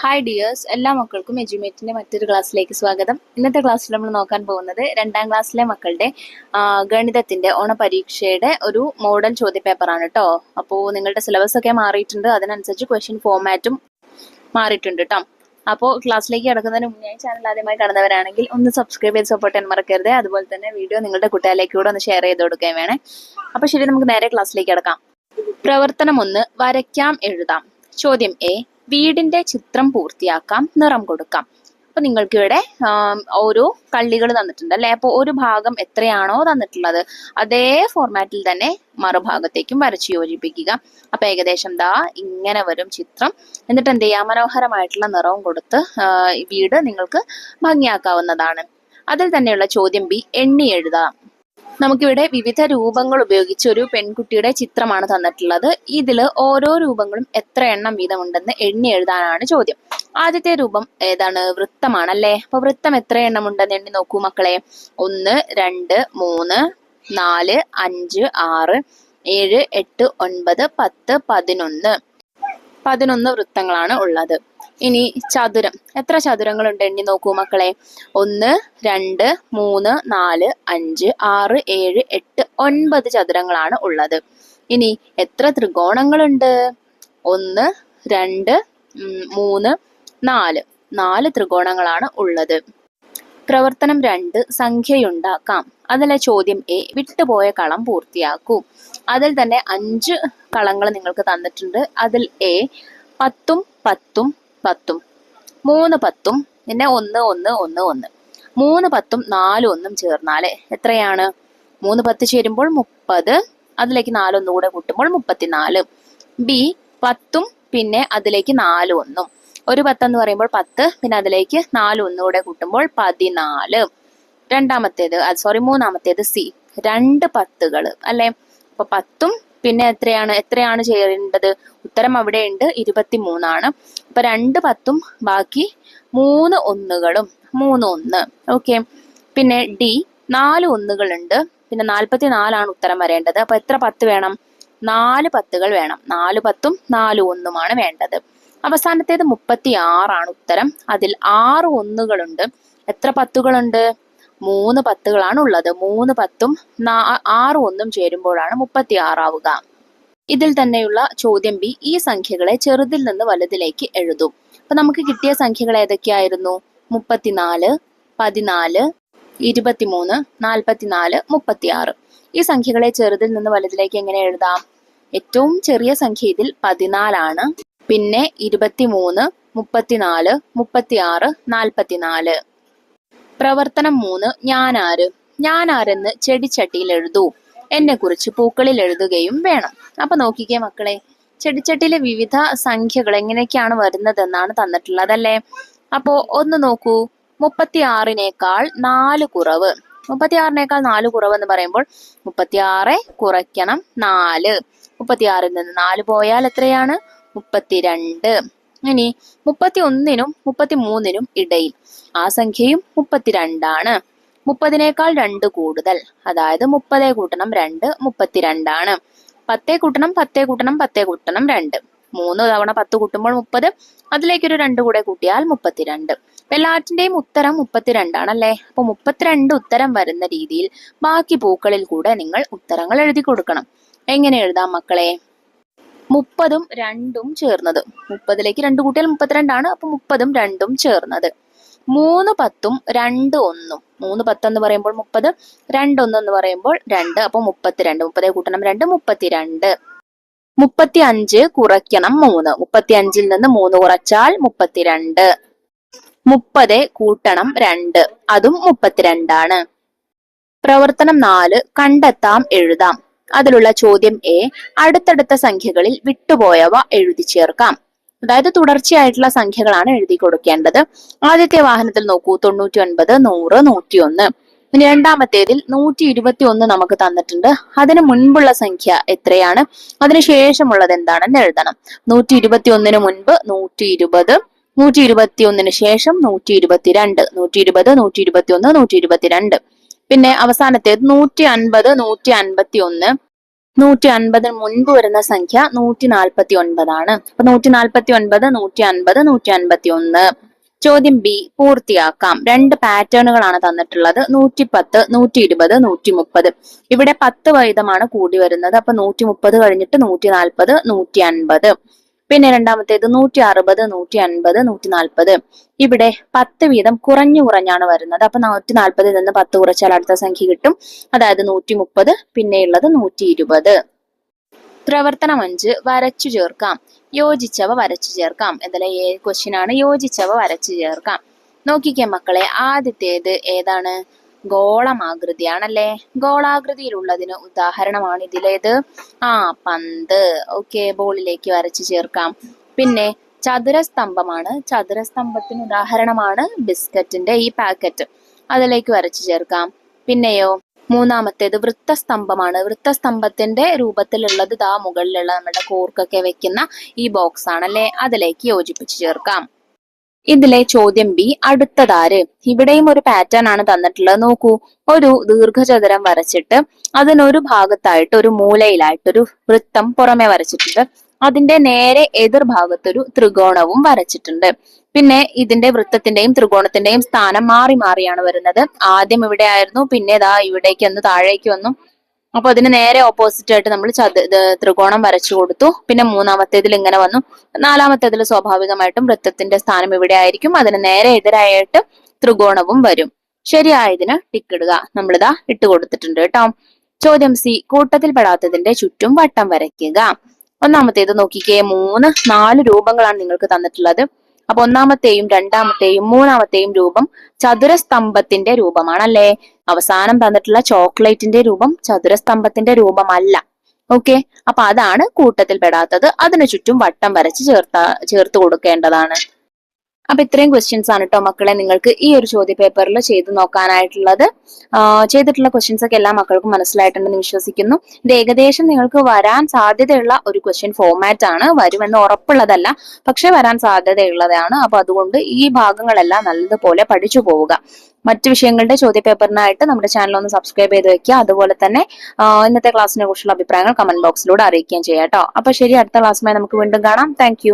Hi dears, എല്ലാ മക്കൾക്കും എജ്യുമേറ്റിന്റെ മറ്റൊരു ക്ലാസ്സിലേക്ക് സ്വാഗതം. ഇന്നത്തെ ക്ലാസ്സിൽ നമ്മൾ നോക്കാൻ പോകുന്നത് 2ാം ക്ലാസ്സിലെ മക്കളുടെ ഗണിതത്തിന്റെ ഓണപരീക്ഷയുടെ ഒരു മോഡൽ ചോദ്യപേപ്പറാണ് കേട്ടോ. അപ്പോൾ നിങ്ങളുടെ സിലബസ് ഒക്കെ മാറിയിട്ടുണ്ട്, അതിനനുസരിച്ച് ക്വസ്റ്റ്യൻ ഫോമാറ്റും മാറിയിട്ടുണ്ട് കേട്ടോ. അപ്പോൾ ക്ലാസ്സിലേക്ക് കിടക്കുന്നതിന് മുന്നേ ചാനൽ ആദ്യമായി കടന്നവരാണെങ്കിൽ ഒന്ന് സബ്സ്ക്രൈബ് ചെയ്ത് സപ്പോർട്ട് ചെയ്യാൻ മറക്കരുത്. അതുപോലെ തന്നെ വീഡിയോ നിങ്ങളുടെ കൂട്ടുകാരിലേക്ക് കൂടെ ഒന്ന് ഷെയർ ചെയ്ത് കൊടുക്കുകയും വേണേ. അപ്പോൾ ശരി, നമുക്ക് നേരെ ക്ലാസ്സിലേക്ക് കിടക്കാം. പ്രവർത്തനം 1, വരയ്ക്കാം എഴുതാം. ചോദ്യം എ, വീടിന്റെ ചിത്രം പൂർത്തിയാക്കാം, നിറം കൊടുക്കാം. അപ്പൊ നിങ്ങൾക്ക് ഇവിടെ ഓരോ കള്ളികൾ തന്നിട്ടുണ്ട് അല്ലെ. അപ്പൊ ഒരു ഭാഗം എത്രയാണോ തന്നിട്ടുള്ളത് അതേ ഫോർമാറ്റിൽ തന്നെ മറുഭാഗത്തേക്കും വരച്ചു യോജിപ്പിക്കുക. അപ്പൊ ഏകദേശം ദാ ഇങ്ങനെ വരും ചിത്രം. എന്നിട്ട് എന്ത് ചെയ്യാം, മനോഹരമായിട്ടുള്ള നിറവും കൊടുത്ത് വീട് നിങ്ങൾക്ക് ഭംഗിയാക്കാവുന്നതാണ്. അതിൽ തന്നെയുള്ള ചോദ്യം ബി, എണ്ണി എഴുതാം. നമുക്കിവിടെ വിവിധ രൂപങ്ങൾ ഉപയോഗിച്ച് ഒരു പെൺകുട്ടിയുടെ ചിത്രമാണ് തന്നിട്ടുള്ളത്. ഇതിൽ ഓരോ രൂപങ്ങളും എത്ര എണ്ണം വീതമുണ്ടെന്ന് എണ്ണി എഴുതാനാണ് ചോദ്യം. ആദ്യത്തെ രൂപം ഏതാണ്? വൃത്തമാണ് അല്ലേ. അപ്പൊ വൃത്തം എത്ര എണ്ണം ഉണ്ടെന്ന് എണ്ണി നോക്കൂ മക്കളെ. 1, 2, 3, 4, 5, 6, 7, 8, 9, 10, 11 വൃത്തങ്ങളാണ് ഉള്ളത്. ഇനി ചതുരം, എത്ര ചതുരങ്ങളുണ്ട് എണ്ണി നോക്കൂ മക്കളെ. 1, 2, 3, 4, 5, 6, 7, 8, 9 ചതുരങ്ങളാണ് ഉള്ളത്. ഇനി എത്ര ത്രികോണങ്ങളുണ്ട്? 1, 2, 3, 4 ത്രികോണങ്ങളാണ് ഉള്ളത്. പ്രവർത്തനം 2, സംഖ്യയുണ്ടാക്കാം. അതിലെ ചോദ്യം എ, വിട്ടുപോയ കളം പൂർത്തിയാക്കൂ. അതിൽ തന്നെ 5 കളങ്ങൾ നിങ്ങൾക്ക് തന്നിട്ടുണ്ട്. അതിൽ എ 10, 10, 10, 3 10, പിന്നെ 1 1 1 1, 3 10 4 1 ചേർന്നാല് എത്രയാണ്? 3 10 ചേരുമ്പോൾ 30, അതിലേക്ക് 4 1 കൂടെ കൂട്ടുമ്പോൾ 34. ബി 10 പിന്നെ അതിലേക്ക് 4 1, ഒരു 10 എന്ന് പറയുമ്പോൾ 10, പിന്നെ അതിലേക്ക് 4 1 കൂടെ കൂട്ടുമ്പോൾ 14. മൂന്നാമത്തേത് സി, 2 10കൾ അല്ലെ. അപ്പൊ 10 പിന്നെ എത്രയാണ് ചെയ്യേണ്ടത്? ഉത്തരം അവിടെ ഉണ്ട്, 23 ആണ്. അപ്പൊ 2 10ഉം ബാക്കി 3 1കളും 3 1. ഓക്കെ. പിന്നെ ഡി 4 1കൾ ഉണ്ട്, പിന്നെ 44 ആണ് ഉത്തരം വരേണ്ടത്. അപ്പൊ എത്ര 10 വേണം? 4 10കൾ വേണം. 4 10ഉം 4 1ഉമാണ് വേണ്ടത്. അവസാനത്തേത് 36 ആണ് ഉത്തരം. അതിൽ 6 1കളുണ്ട്. എത്ര 10കളുണ്ട്? 3 10കളാണ് ഉള്ളത്. 3 10ഉം 6 1ഉം ചേരുമ്പോഴാണ് 36 ആവുക. ഇതിൽ തന്നെയുള്ള ചോദ്യം ബി, ഈ സംഖ്യകളെ ചെറുതിൽ നിന്ന് വലുതിലേക്ക് എഴുതും. അപ്പൊ നമുക്ക് കിട്ടിയ സംഖ്യകൾ ഏതൊക്കെയായിരുന്നു? 34, 14, 23, 44, 36. ഈ സംഖ്യകളെ ചെറുതിൽ നിന്ന് വലുതിലേക്ക് എങ്ങനെ എഴുതാം? ഏറ്റവും ചെറിയ സംഖ്യ ഇതിൽ 14 ആണ്. പിന്നെ 23, 34, 36, 44. പ്രവർത്തനം 3, ഞാനാരെന്ന് ചെടിച്ചട്ടിയിൽ എഴുതൂ. എന്നെ കുറിച്ച് പൂക്കളിൽ എഴുതുകയും വേണം. അപ്പൊ നോക്കിക്കേ മക്കളെ, ചെടിച്ചട്ടിയിലെ വിവിധ സംഖ്യകൾ എങ്ങനെയൊക്കെയാണ് വരുന്നത് എന്നാണ് തന്നിട്ടുള്ളത് അല്ലേ. അപ്പോ ഒന്ന് നോക്കൂ, 36നേക്കാൾ 4 കുറവ്. 36നേക്കാൾ 4 കുറവ് എന്ന് പറയുമ്പോൾ 36 കുറയ്ക്കണം 4. 36ൽ നിന്ന് 4 പോയാൽ എത്രയാണ്? 32. ഇനി 31നും 33നും ഇടയിൽ ആ സംഖ്യയും 32 ആണ്. 30നേക്കാൾ 2 കൂടുതൽ, അതായത് 30 കൂട്ടണം 2 32 ആണ്. 10 കൂട്ടണം 10 കൂട്ടണം 10 കൂട്ടണം 2, 3 തവണ 10 കൂട്ടുമ്പോൾ 30, അതിലേക്കൊരു 2 കൂടെ കൂട്ടിയാൽ 32. എല്ലാറ്റിന്റെയും ഉത്തരം 32 ആണല്ലേ. അപ്പൊ 32 ഉത്തരം വരുന്ന രീതിയിൽ ബാക്കി പൂക്കളിൽ കൂടെ നിങ്ങൾ ഉത്തരങ്ങൾ എഴുതി കൊടുക്കണം. എങ്ങനെ എഴുതാം മക്കളെ? 30ഉം 2ഉം ചേർന്നത്, 30ലേക്ക് 2 കൂട്ടിയാൽ 32 ആണ്. അപ്പൊ 30ഉം 2ഉം ചേർന്നത്. 3 10ഉം 2 1ഉം. 3 10 എന്ന് പറയുമ്പോൾ 30, 2 1 എന്ന് പറയുമ്പോൾ 2, അപ്പൊ 32. 30 കൂട്ടണം 2 32. 35 കുറയ്ക്കണം 3. 35ൽ നിന്ന് 3 കുറച്ചാൽ 32. 30 കൂട്ടണം 2, അതും 32 ആണ്. പ്രവർത്തനം 4, കണ്ടെത്താം എഴുതാം. അതിലുള്ള ചോദ്യം എ, അടുത്തടുത്ത സംഖ്യകളിൽ വിട്ടുപോയവ എഴുതി ചേർക്കാം. അതായത് തുടർച്ചയായിട്ടുള്ള സംഖ്യകളാണ് എഴുതി കൊടുക്കേണ്ടത്. ആദ്യത്തെ വാഹനത്തിൽ നോക്കൂ, 99, 100, 101. ഇനി രണ്ടാമത്തേതിൽ 121 നമുക്ക് തന്നിട്ടുണ്ട്. അതിന് മുൻപുള്ള സംഖ്യ എത്രയാണ്? അതിനുശേഷമുള്ളത് എന്താണെന്ന് എഴുതണം. 121 മുൻപ് 120, 121 ശേഷം 122, 120, 121, 122. പിന്നെ അവസാനത്തേത് 150, 151, 150 മുൻപ് വരുന്ന സംഖ്യ 149 ആണ്. അപ്പൊ 149, 150, 151. ചോദ്യം ബി പൂർത്തിയാക്കാം. രണ്ട് പാറ്റേണുകളാണ് തന്നിട്ടുള്ളത്. 110, 120, 130. ഇവിടെ 10 വീതമാണ് കൂടി വരുന്നത്. അപ്പൊ 130 കഴിഞ്ഞിട്ട് 140, 150. പിന്നെ രണ്ടാമത്തേത് 160, 150, 140. ഇവിടെ 10 വീതം കുറഞ്ഞു കുറഞ്ഞാണ് വരുന്നത്. അപ്പൊ 140 നിന്ന് 10 കുറച്ചാൽ അടുത്ത സംഖ്യ കിട്ടും. അതായത് 130. പിന്നെയുള്ളത് 120. പ്രവർത്തനം 5 വരച്ചു ചേർക്കാം. യോജിച്ചവ വരച്ചു ചേർക്കാം. ഇതിലെ ക്വസ്റ്റ്യൻ ആണ്. യോജിച്ചവ വരച്ചു ചേർക്കാം. നോക്കിക്കേ മക്കളെ, ആദ്യത്തേത് ഏതാണ്? ഗോളമാകൃതിയാണല്ലേ. ഗോളാകൃതിയിലുള്ളതിന് ഉദാഹരണമാണ് ഇതിലേത്? പന്ത്. ഓക്കെ, ബോളിലേക്ക് വരച്ചു ചേർക്കാം. പിന്നെ ചതുരസ്തംഭമാണ്. ചതുരസ്തംഭത്തിന് ഉദാഹരണമാണ് ബിസ്ക്കറ്റിന്റെ ഈ പാക്കറ്റ്. അതിലേക്ക് വരച്ചു ചേർക്കാം. പിന്നെയോ മൂന്നാമത്തേത് വൃത്തസ്തംഭമാണ്. വൃത്തസ്തംഭത്തിന്റെ രൂപത്തിലുള്ളത് ദാ മുകളിലുള്ള നമ്മുടെ കോർക്കൊക്കെ വെക്കുന്ന ഈ ബോക്സ് ആണല്ലേ. അതിലേക്ക് യോജിപ്പിച്ചു ചേർക്കാം. ഇതിലെ ചോദ്യം ബി അടുത്തതാര്? ഇവിടെയും ഒരു പാറ്റേൺ ആണ് തന്നിട്ടുള്ളത്. നോക്കൂ, ഒരു ദീർഘചതുരം വരച്ചിട്ട് അതിനൊരു ഭാഗത്തായിട്ട് ഒരു മൂലയിലായിട്ടൊരു വൃത്തം പുറമെ വരച്ചിട്ടുണ്ട്. അതിന്റെ നേരെ എതിർഭാഗത്തൊരു ത്രികോണവും വരച്ചിട്ടുണ്ട്. പിന്നെ ഇതിന്റെ വൃത്തത്തിന്റെയും ത്രികോണത്തിന്റെയും സ്ഥാനം മാറി മാറിയാണ് വരുന്നത്. ആദ്യം ഇവിടെ ആയിരുന്നു, പിന്നെ ഇതാ ഇവിടേക്ക് വന്നു, താഴേക്ക് വന്നു. അപ്പൊ അതിന് നേരെ ഓപ്പോസിറ്റ് ആയിട്ട് നമ്മൾ ത്രികോണം വരച്ചു കൊടുത്തു. പിന്നെ മൂന്നാമത്തേതിൽ ഇങ്ങനെ വന്നു. നാലാമത്തേതിൽ സ്വാഭാവികമായിട്ടും വൃത്തത്തിന്റെ സ്ഥാനം ഇവിടെ ആയിരിക്കും. അതിന് നേരെ എതിരായിട്ട് ത്രികോണവും വരും. ശരിയായതിന് ടിക്ക് ഇടുക. നമ്മളിതാ ഇട്ട് കൊടുത്തിട്ടുണ്ട് കേട്ടോ. ചോദ്യം സി കൂട്ടത്തിൽ പെടാത്തതിന്റെ ചുറ്റും വട്ടം വരയ്ക്കുക. ഒന്നാമത്തേത് നോക്കിക്കേ, 3, 4 രൂപങ്ങളാണ് നിങ്ങൾക്ക് തന്നിട്ടുള്ളത്. അപ്പൊ ഒന്നാമത്തെയും രണ്ടാമത്തെയും മൂന്നാമത്തെയും രൂപം ചതുരസ്തംഭത്തിന്റെ രൂപമാണല്ലേ. അവസാനം തന്നിട്ടുള്ള ചോക്ലേറ്റിന്റെ രൂപം ചതുരസ്തംഭത്തിന്റെ രൂപമല്ല. ഓക്കെ, അപ്പൊ അതാണ് കൂട്ടത്തിൽ പെടാത്തത്. അതിനു ചുറ്റും വട്ടം വരച്ച് ചേർത്ത് കൊടുക്കേണ്ടതാണ്. അപ്പൊ ഇത്രയും ക്വസ്റ്റ്യൻസ് ആണ് കേട്ടോ മക്കളെ നിങ്ങൾക്ക് ഈ ഒരു ചോദ്യ പേപ്പറിൽ ചെയ്ത് നോക്കാനായിട്ടുള്ളത്. ചെയ്തിട്ടുള്ള ക്വസ്റ്റ്യൻസ് ഒക്കെ എല്ലാ മക്കൾക്കും മനസ്സിലായിട്ടുണ്ടെന്ന് വിശ്വസിക്കുന്നു. ഇത് ഏകദേശം നിങ്ങൾക്ക് വരാൻ സാധ്യതയുള്ള ഒരു ക്വസ്റ്റ്യൻ ഫോമാറ്റ് ആണ്. വരുമെന്ന് ഉറപ്പുള്ളതല്ല, പക്ഷെ വരാൻ സാധ്യതയുള്ളതാണ്. അപ്പൊ അതുകൊണ്ട് ഈ ഭാഗങ്ങളെല്ലാം നല്ലതുപോലെ പഠിച്ചു പോവുക. മറ്റു വിഷയങ്ങളുടെ ചോദ്യ പേപ്പറിനായിട്ട് നമ്മുടെ ചാനൽ ഒന്ന് സബ്സ്ക്രൈബ് ചെയ്ത് വെക്കുക. അതുപോലെ തന്നെ ഇന്നത്തെ ക്ലാസ്സിനെ കുറിച്ചുള്ള അഭിപ്രായങ്ങൾ കമന്റ് ബോക്സിലൂടെ അറിയിക്കുകയും ചെയ്യാം കേട്ടോ. അപ്പൊ ശരി, അടുത്ത ക്ലാസ്സുമായി നമുക്ക് വീണ്ടും കാണാം. താങ്ക്